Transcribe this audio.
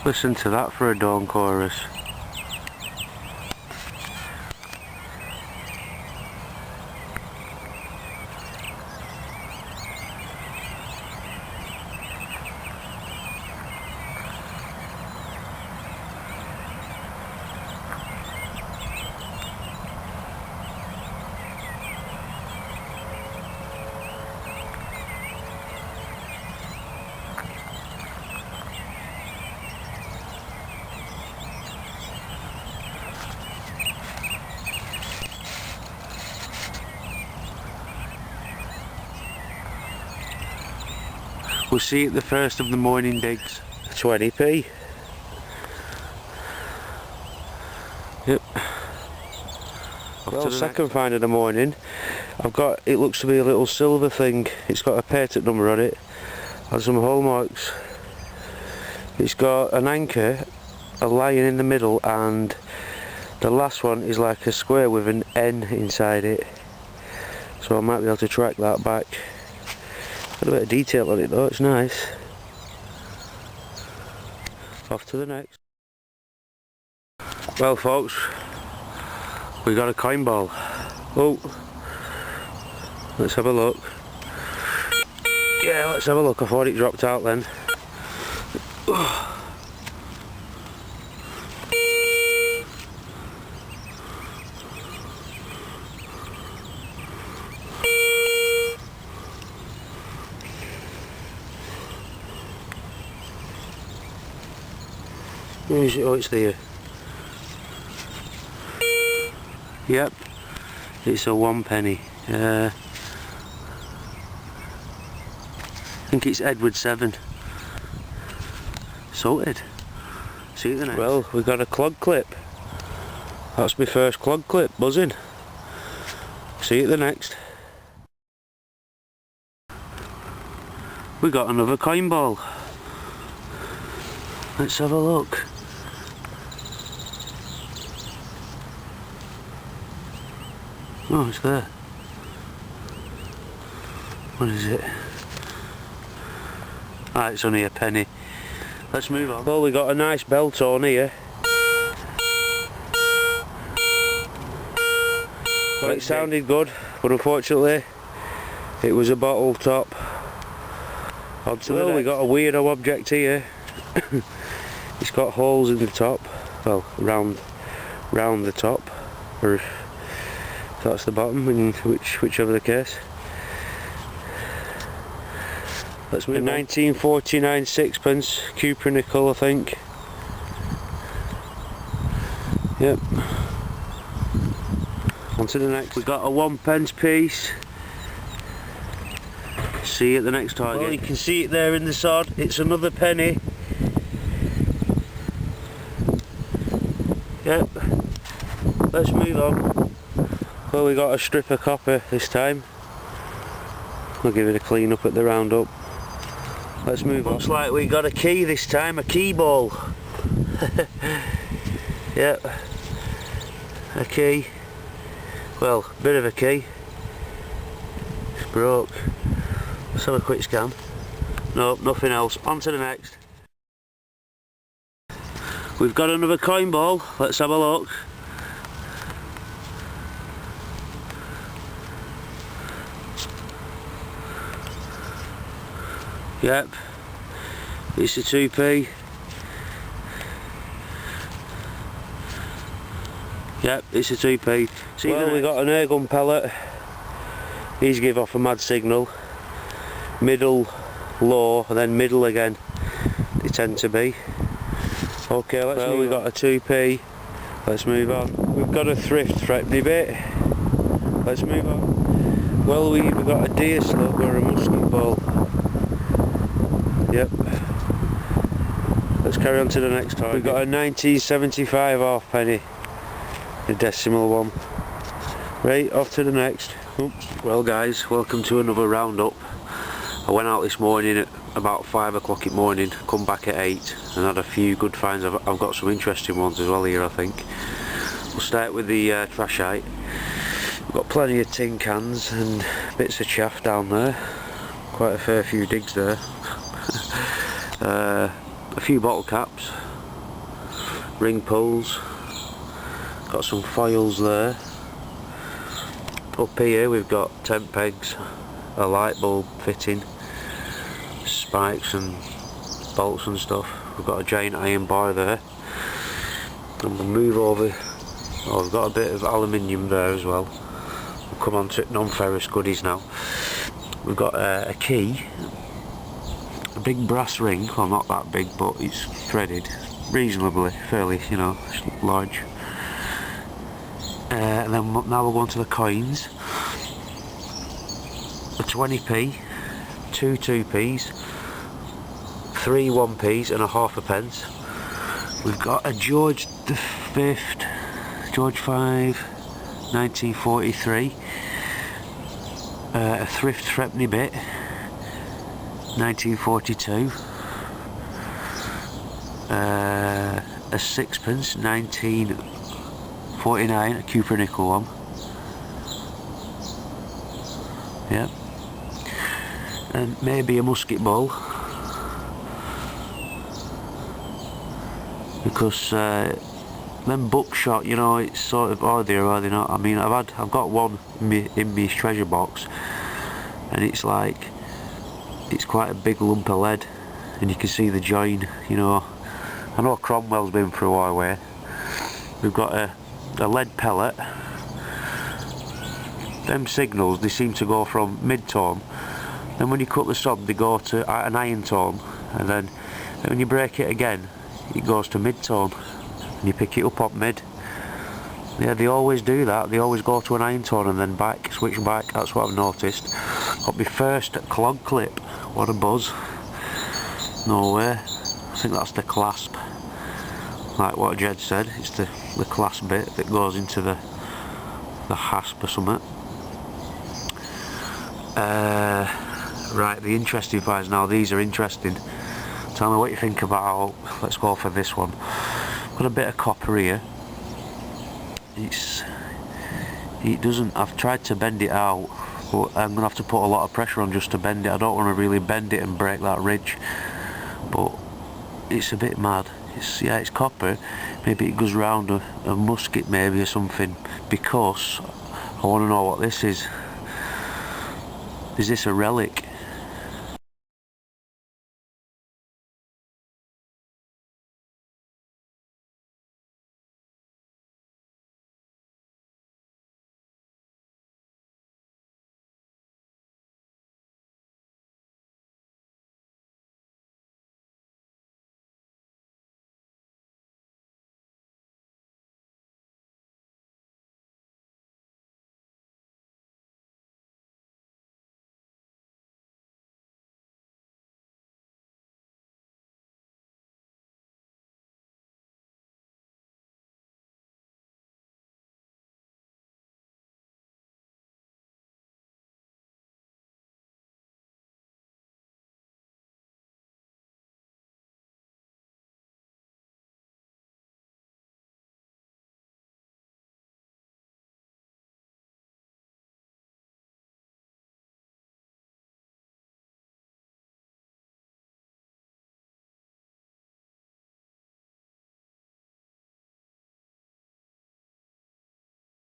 Listen to that for a dawn chorus. We'll see at the first of the morning digs. 20p. Yep. Well, second find of the morning. I've got, it looks to be a little silver thing. It's got a patent number on it and some hallmarks. It's got an anchor, a lion in the middle, and the last one is like a square with an N inside it. So I might be able to track that back. Got a bit of detail on it though, it's nice. Off to the next. Well folks, we got a coin ball. Oh, let's have a look. Yeah, let's have a look. I thought it dropped out then. Where is it? Oh, it's there. Yep, it's a 1 penny. I think it's Edward 7. Sorted. See you the next. Well, we got a clog clip. That's my first clog clip, buzzing. See you at the next. We got another coin ball. Let's have a look. Oh, it's there. What is it? Ah, it's only a penny. Let's move on. Well, we got a nice bell tone here. Well, it sounded good, but unfortunately it was a bottle top. Well, we got a weirdo object here. It's got holes in the top, well, round the top, or if that's the bottom, in whichever the case. Let's move on. 1949 sixpence, Cooper nickel, I think. Yep. On to the next. We got a 1p piece. See you at the next target. Well, you can see it there in the sod. It's another penny. Yep. Let's move on. Well, we got a strip of copper this time. I'll give it a clean up at the roundup. Let's move on. Looks like we got a key this time, a key ball. Yep. A key. Well, bit of a key. It's broke. Let's have a quick scan. Nope, nothing else. On to the next. We've got another coin ball. Let's have a look. Yep, it's a 2p. Yep, it's a 2p. See, well, we got an air gun pellet. These give off a mad signal. Middle, low, and then middle again. They tend to be. Okay, let's move on. We got a 2p. Let's move on. We've got a thrift threepenny bit. Let's move on. Well, we've got a deer slug or a musket ball. Yep. Let's carry on to the next target. We've got a 1975 halfpenny, a decimal one. Right, off to the next. Oops. Well guys, welcome to another roundup. I went out this morning at about 5 o'clock in the morning, come back at 8 and had a few good finds. I've got some interesting ones as well here, I think. We'll start with the trashite. We've got plenty of tin cans and bits of chaff down there. Quite a fair few digs there. A few bottle caps, ring pulls, got some foils there. Up here we've got tent pegs, a light bulb fitting, spikes and bolts and stuff. We've got a giant iron bar there. And we'll move over. Oh, we've got a bit of aluminium there as well. We'll come on to non-ferrous goodies now. We've got a key, a big brass ring, well not that big but it's threaded, reasonably, fairly, you know, large. And then now we'll go on to the coins. A 20p, two 2p's, three 1p's and a half a pence. We've got a George V, George V, 1943, a thrift threepenny bit, 1942, a sixpence, 1949, a Cooper nickel one. Yep. And maybe a musket ball, because them buckshot, you know, it's sort of, are they or are they not? I mean, I've got one in my treasure box, and it's like, it's quite a big lump of lead, and you can see the join, you know. I know Cromwell's been through our way. We've got a lead pellet. Them signals, they seem to go from mid-tone, then when you cut the sod they go to an iron tone, and then when you break it again it goes to mid-tone, and you pick it up on mid. Yeah, they always do that, they always go to an iron tone and then back, switch back, that's what I've noticed. Got my first clog clip, what a buzz. No way, I think that's the clasp, like what Jed said, it's the clasp bit that goes into the hasp or something. Right, the interesting parts now, these are interesting. Tell me what you think about, let's go for this one. Got a bit of copper here. It doesn't, I've tried to bend it out, but I'm going to have to put a lot of pressure on just to bend it. I don't want to really bend it and break that ridge, but it's a bit mad. Yeah, it's copper. Maybe it goes round a musket maybe or something, because I want to know what this is. Is this a relic?